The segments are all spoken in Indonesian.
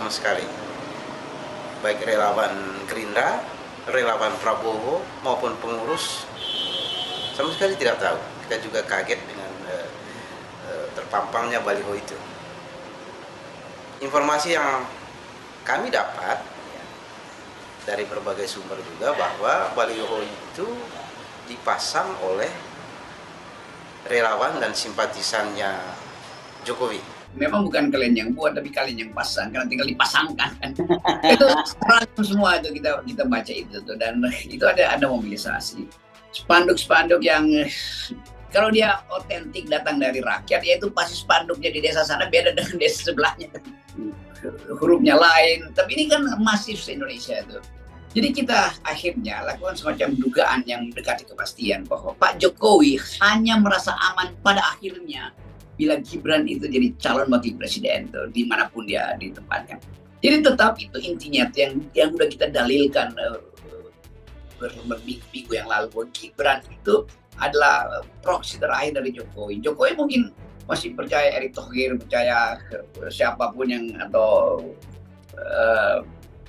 sama sekali. Baik relawan Gerindra, relawan Prabowo maupun pengurus sama sekali tidak tahu. Kita juga kaget dengan terpampangnya baliho itu. Informasi yang kami dapat dari berbagai sumber juga bahwa baliho itu dipasang oleh relawan dan simpatisannya Jokowi. Memang bukan kalian yang buat, tapi kalian yang pasang, karena tinggal dipasangkan kan. Itu semua itu kita baca itu tuh, dan itu ada mobilisasi. Spanduk-spanduk yang kalau dia otentik datang dari rakyat, yaitu pasti spanduknya di desa sana beda dengan desa sebelahnya. Hurufnya lain, tapi ini kan masif se-Indonesia itu. Jadi kita akhirnya lakukan semacam dugaan yang mendekati kepastian bahwa Pak Jokowi hanya merasa aman pada akhirnya bila Gibran itu jadi calon wakil presiden tuh, dimanapun dia ditempatkan. Jadi tetap itu intinya yang udah kita dalilkan berminggu yang lalu bahwa Gibran itu adalah proksi terakhir dari Jokowi. Jokowi mungkin masih percaya Erick Thohir, percaya siapapun yang atau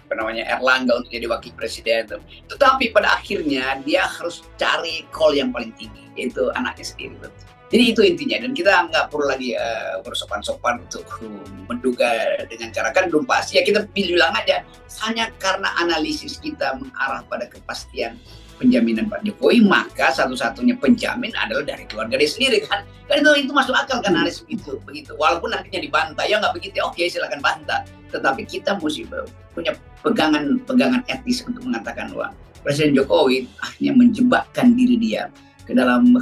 Erlangga untuk jadi wakil presiden. Tetapi pada akhirnya dia harus cari call yang paling tinggi, yaitu anaknya sendiri. Jadi itu intinya, dan kita nggak perlu lagi bersopan-sopan untuk menduga dengan cara, kan belum pasti. Ya kita bilang aja, hanya karena analisis kita mengarah pada kepastian penjaminan Pak Jokowi, maka satu-satunya penjamin adalah dari keluarga dia sendiri kan. Kan itu masuk akal kan analisis itu begitu. Walaupun nantinya dibantah, ya nggak begitu, oke silakan bantah. Tetapi kita mesti punya pegangan etis untuk mengatakan bahwa Presiden Jokowi akhirnya menjebakkan diri dia ke dalam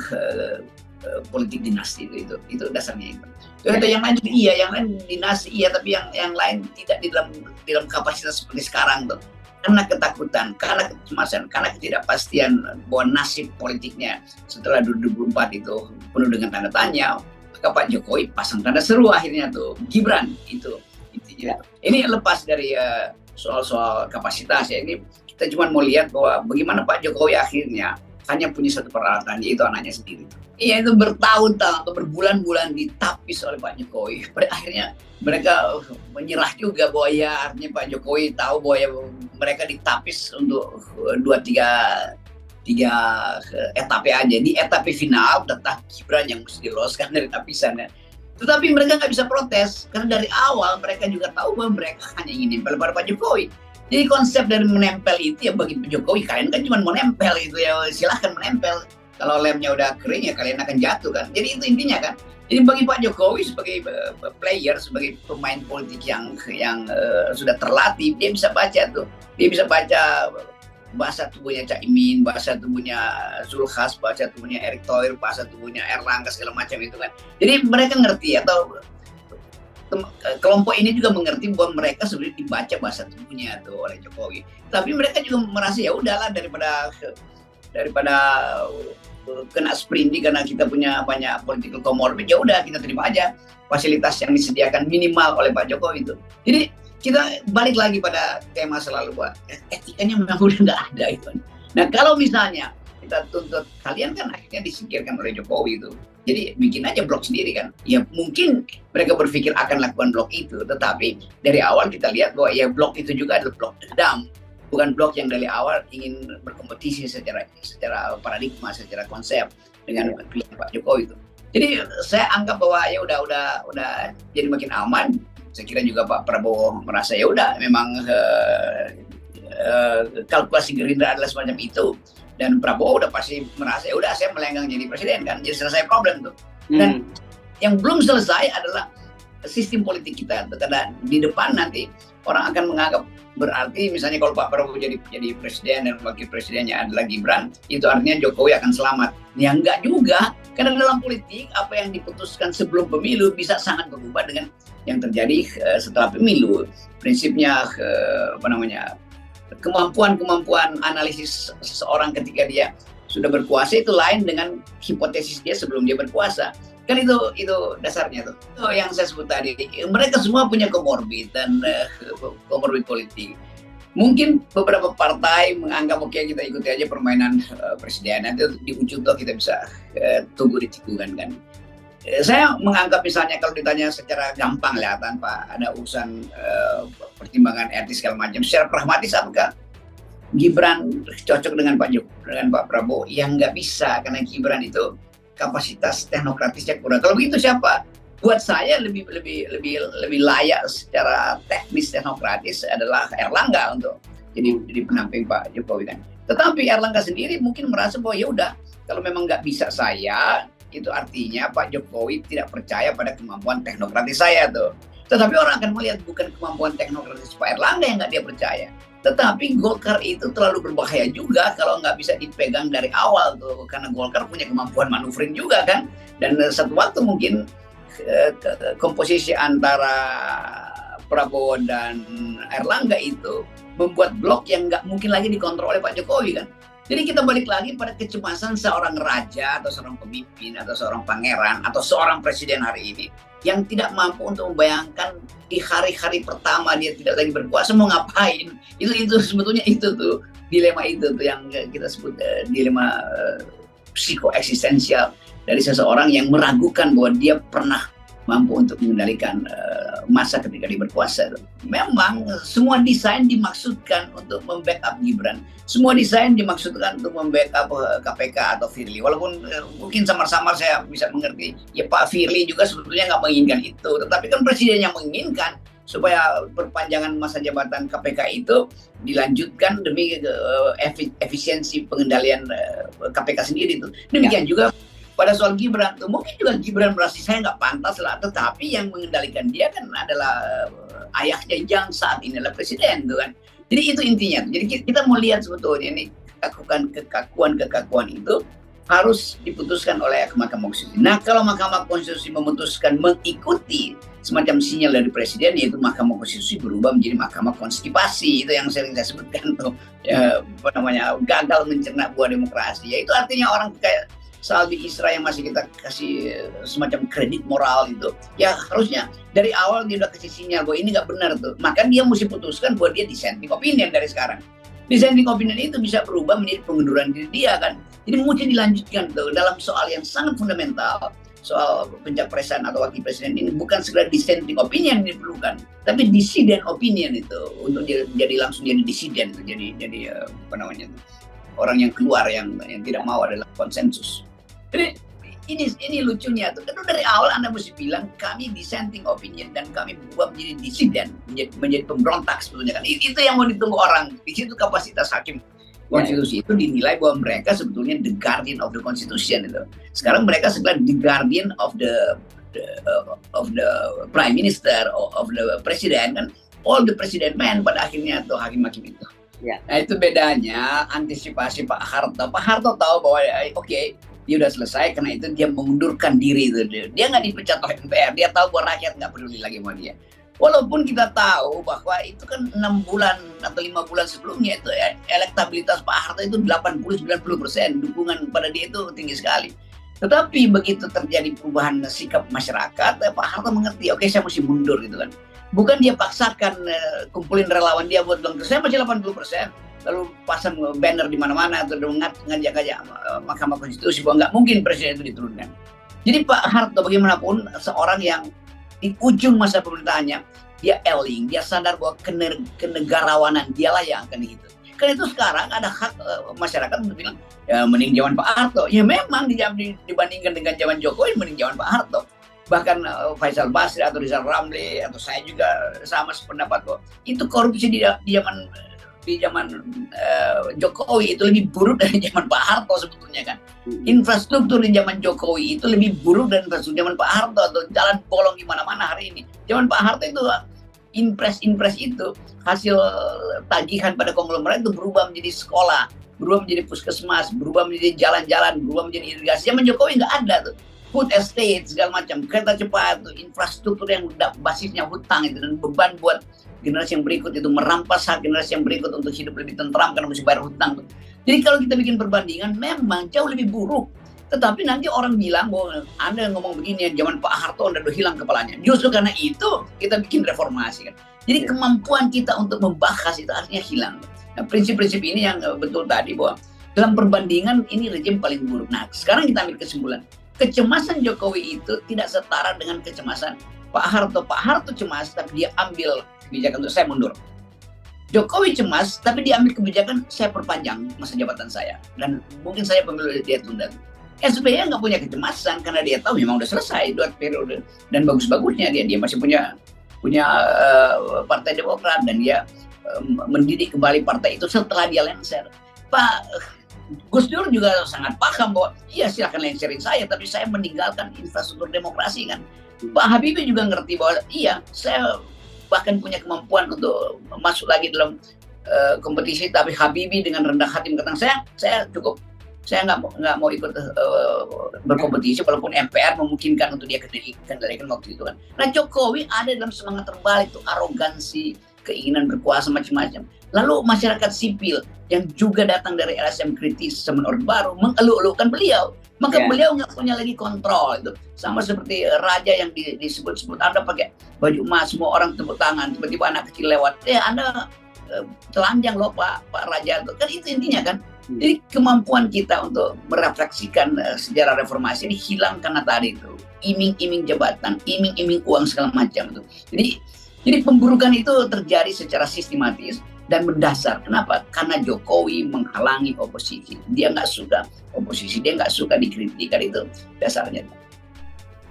politik dinasti itu dasarnya itu. Ada yang lain iya, yang lain dinasti iya, tapi yang lain tidak di dalam kapasitas seperti sekarang tuh. Karena ketakutan, karena kecemasan, karena ketidakpastian bahwa nasib politiknya setelah 2024 itu penuh dengan tanda tanya, maka Pak Jokowi pasang tanda seru akhirnya tuh Gibran itu intinya. Ini lepas dari soal kapasitas ya, ini kita cuma mau lihat bahwa bagaimana Pak Jokowi akhirnya hanya punya satu peralatan, yaitu anaknya sendiri. Iya, itu bertahun-tahun atau berbulan-bulan ditapis oleh Pak Jokowi. Pada akhirnya mereka menyerah juga bahwa ya artinya Pak Jokowi tahu bahwa ya mereka ditapis untuk 2-3 etape aja. Di etape final tetap Gibran yang mesti diloloskan dari tapisannya. Tetapi mereka nggak bisa protes, karena dari awal mereka juga tahu bahwa mereka hanya ingin nempel pada Pak Jokowi. Jadi konsep dari menempel itu ya bagi Pak Jokowi, kalian kan cuma mau nempel gitu ya, silahkan menempel. Kalau lemnya udah kering ya kalian akan jatuh kan. Jadi itu intinya kan. Jadi bagi Pak Jokowi sebagai player, sebagai pemain politik yang sudah terlatih, dia bisa baca tuh. Dia bisa baca bahasa tubuhnya Caimin, bahasa tubuhnya Zulkifli, bahasa tubuhnya Erick Thohir, bahasa tubuhnya Erlangga segala macam itu kan. Jadi mereka ngerti, atau kelompok ini juga mengerti bahwa mereka sebenarnya dibaca bahasa tubuhnya tuh oleh Jokowi. Tapi mereka juga merasa ya udahlah daripada kena sprint karena kita punya banyak political comorbid, ya udah kita terima aja fasilitas yang disediakan minimal oleh Pak Jokowi itu. Jadi kita balik lagi pada tema selalu bahwa etikanya memang udah nggak ada itu. Nah kalau misalnya kita tuntut, kalian kan akhirnya disingkirkan oleh Jokowi itu. Jadi bikin aja blok sendiri kan. Ya mungkin mereka berpikir akan lakukan blok itu, tetapi dari awal kita lihat bahwa ya blok itu juga adalah blok dendam. Bukan blok yang dari awal ingin berkompetisi secara paradigma, secara konsep dengan pilihan Pak Jokowi itu. Jadi saya anggap bahwa ya udah jadi makin aman. Saya kira juga Pak Prabowo merasa ya udah memang kalkulasi Gerindra adalah semacam itu. Dan Prabowo udah pasti merasa ya udah saya melenggang jadi presiden kan, jadi selesai problem tuh. Dan yang belum selesai adalah sistem politik kita, karena di depan nanti orang akan menganggap berarti misalnya kalau Pak Prabowo jadi presiden dan wakil presidennya adalah Gibran, itu artinya Jokowi akan selamat. Ya enggak juga, karena dalam politik apa yang diputuskan sebelum pemilu bisa sangat berubah dengan yang terjadi setelah pemilu. Prinsipnya kemampuan analisis seseorang ketika dia sudah berkuasa itu lain dengan hipotesis dia sebelum dia berkuasa. Kan itu dasarnya tuh. Itu yang saya sebut tadi. Mereka semua punya komorbid dan komorbid politik. Mungkin beberapa partai menganggap oke kita ikuti aja permainan presiden, nanti di ujung tuh kita bisa tunggu di tikungan kan. Saya menganggap misalnya kalau ditanya secara gampang lah tanpa ada urusan pertimbangan etis segala macam, secara pragmatis apakah Gibran cocok dengan dengan Pak Prabowo? Yang nggak bisa, karena Gibran itu kapasitas teknokratisnya kurang. Kalau begitu siapa? Buat saya lebih layak secara teknis teknokratis adalah Erlangga untuk jadi penamping Pak Jokowi kan. Tetapi Erlangga sendiri mungkin merasa bahwa ya udah, kalau memang nggak bisa saya, itu artinya Pak Jokowi tidak percaya pada kemampuan teknokratis saya tuh. Tetapi orang akan melihat bukan kemampuan teknokratis Pak Erlangga yang nggak dia percaya, tetapi Golkar itu terlalu berbahaya juga kalau nggak bisa dipegang dari awal tuh, karena Golkar punya kemampuan manuverin juga kan. Dan satu waktu mungkin komposisi antara Prabowo dan Erlangga itu membuat blok yang nggak mungkin lagi dikontrol oleh Pak Jokowi kan. Jadi kita balik lagi pada kecemasan seorang raja atau seorang pemimpin atau seorang pangeran atau seorang presiden hari ini yang tidak mampu untuk membayangkan di hari-hari pertama dia tidak lagi berkuasa mau ngapain. Itu sebetulnya itu tuh dilema itu tuh yang kita sebut dilema psikoeksistensial dari seseorang yang meragukan bahwa dia pernah mampu untuk mengendalikan masa ketika dia berkuasa. Memang semua desain dimaksudkan untuk membackup Gibran. Semua desain dimaksudkan untuk membackup KPK atau Firly. Walaupun mungkin samar-samar saya bisa mengerti, ya Pak Firly juga sebetulnya nggak menginginkan itu. Tetapi kan presiden yang menginginkan supaya perpanjangan masa jabatan KPK itu dilanjutkan demi efisiensi pengendalian KPK sendiri itu. Demikian juga pada soal Gibran tuh, mungkin juga Gibran merasa saya nggak pantas lah, tetapi yang mengendalikan dia kan adalah ayahnya yang saat ini adalah presiden tuh kan. Jadi itu intinya. Jadi kita mau lihat sebetulnya ini kekakuan itu harus diputuskan oleh Mahkamah Konstitusi. Nah kalau Mahkamah Konstitusi memutuskan mengikuti semacam sinyal dari presiden, yaitu Mahkamah Konstitusi berubah menjadi Mahkamah Konstipasi, itu yang sering saya sebutkan tuh, gagal mencerna buah demokrasi. Ya itu artinya orang kayak Saldi Isra yang masih kita kasih semacam kredit moral itu, ya harusnya dari awal dia udah kasih sinyal bahwa ini nggak benar tuh. Maka dia mesti putuskan bahwa dia dissenting opinion dari sekarang. Dissenting opinion itu bisa berubah menjadi pengunduran diri dia kan. Jadi mesti dilanjutkan tuh dalam soal yang sangat fundamental, soal pencapresan atau wakil presiden ini bukan sekedar dissenting opinion yang diperlukan, tapi dissident opinion itu untuk jadi langsung jadi dissident, jadi orang yang keluar yang tidak mau adalah konsensus. Jadi ini lucunya tuh, kan dari awal Anda mesti bilang kami dissenting opinion dan kami berubah menjadi dissident, menjadi pemberontak sebetulnya kan. Itu yang mau ditunggu orang. Di situ kapasitas hakim konstitusi itu dinilai bahwa mereka sebetulnya the guardian of the constitution itu. Sekarang mereka sebenarnya the guardian of the prime minister, of the president kan. All the president man pada akhirnya tuh hakim-hakim itu. Yeah. Nah itu bedanya antisipasi Pak Harto. Pak Harto tahu bahwa oke, dia udah selesai, karena itu dia mengundurkan diri itu. Dia nggak dipecat oleh MPR, dia tahu bahwa rakyat nggak peduli lagi sama dia. Walaupun kita tahu bahwa itu kan 6 bulan atau 5 bulan sebelumnya itu elektabilitas Pak Harto itu 80-90%, dukungan pada dia itu tinggi sekali. Tetapi begitu terjadi perubahan sikap masyarakat, Pak Harto mengerti, oke saya mesti mundur gitu kan. Bukan dia paksakan kumpulin relawan dia buat bilang, saya masih 80%. Lalu pasang banner di mana-mana atau ngajak-ngajak Mahkamah Konstitusi bahwa nggak mungkin presiden itu diturunkan. Jadi Pak Harto bagaimanapun seorang yang di ujung masa pemerintahannya dia eling, dia sadar bahwa kenegarawanan dialah yang akan dihitung. Karena itu sekarang ada hak masyarakat untuk bilang ya mending zaman Pak Harto. Ya memang dibandingkan dengan zaman Jokowi mending zaman Pak Harto. Bahkan Faisal Basri atau Rizal Ramli atau saya juga sama sependapat bahwa itu korupsi di zaman Jokowi itu lebih buruk dari zaman Pak Harto sebetulnya kan. Infrastruktur di zaman Jokowi itu lebih buruk dari infrastruktur zaman Pak Harto, atau jalan bolong di mana-mana hari ini. Zaman Pak Harto itu impres itu hasil tagihan pada konglomerat itu berubah menjadi sekolah, berubah menjadi puskesmas, berubah menjadi jalan-jalan, berubah menjadi irigasi. Zaman Jokowi nggak ada tuh. Food estate segala macam, kereta cepat, tuh, infrastruktur yang basisnya hutang itu, dan beban buat generasi yang berikut itu, merampas hak generasi yang berikut untuk hidup lebih tentram karena mesti bayar hutang tuh. Jadi kalau kita bikin perbandingan memang jauh lebih buruk. Tetapi nanti orang bilang bahwa Anda ngomong begini zaman Pak Harto Anda udah hilang kepalanya. Justru karena itu kita bikin reformasi kan. Jadi kemampuan kita untuk membahas itu artinya hilang. Nah, prinsip-prinsip ini yang betul tadi bahwa dalam perbandingan ini rejim paling buruk. Nah, sekarang kita ambil kesimpulan. kecemasan Jokowi itu tidak setara dengan kecemasan Pak Harto. Pak Harto cemas, tapi dia ambil kebijakan untuk saya mundur. Jokowi cemas, tapi dia ambil kebijakan saya perpanjang masa jabatan saya. Dan mungkin saya pemilu dia tunda. SBY nggak punya kecemasan karena dia tahu memang udah selesai 2 periode. Dan bagus-bagusnya dia masih punya Partai Demokrat, dan dia mendidik kembali partai itu setelah dia lengser. Pak Gus Dur juga sangat paham bahwa iya silakan lengserin saya, tapi saya meninggalkan infrastruktur demokrasi kan. Pak Habibie juga ngerti bahwa iya saya bahkan punya kemampuan untuk masuk lagi dalam kompetisi, tapi Habibie dengan rendah hati mengatakan saya cukup, saya nggak mau ikut berkompetisi walaupun MPR memungkinkan untuk dia kendalikan waktu itu kan. Nah Jokowi ada dalam semangat terbalik tuh, arogansi, keinginan berkuasa macam-macam. Lalu masyarakat sipil yang juga datang dari LSM kritis zaman Orde Baru mengeluh-elukan beliau, maka beliau nggak punya lagi kontrol itu. Sama seperti raja yang disebut-sebut, Anda pakai baju emas, semua orang tepuk tangan, tiba-tiba anak kecil lewat, Anda telanjang loh Pak Raja, kan itu intinya kan. Jadi kemampuan kita untuk merefleksikan sejarah reformasi ini hilang karena tadi itu iming-iming jabatan, iming-iming uang segala macam itu. Jadi pemburukan itu terjadi secara sistematis dan mendasar. Kenapa? Karena Jokowi menghalangi oposisi. Dia nggak suka oposisi, dia nggak suka dikritik, itu dasarnya.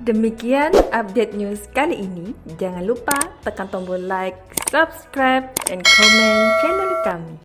Demikian update news kali ini. Jangan lupa tekan tombol like, subscribe, and comment channel kami.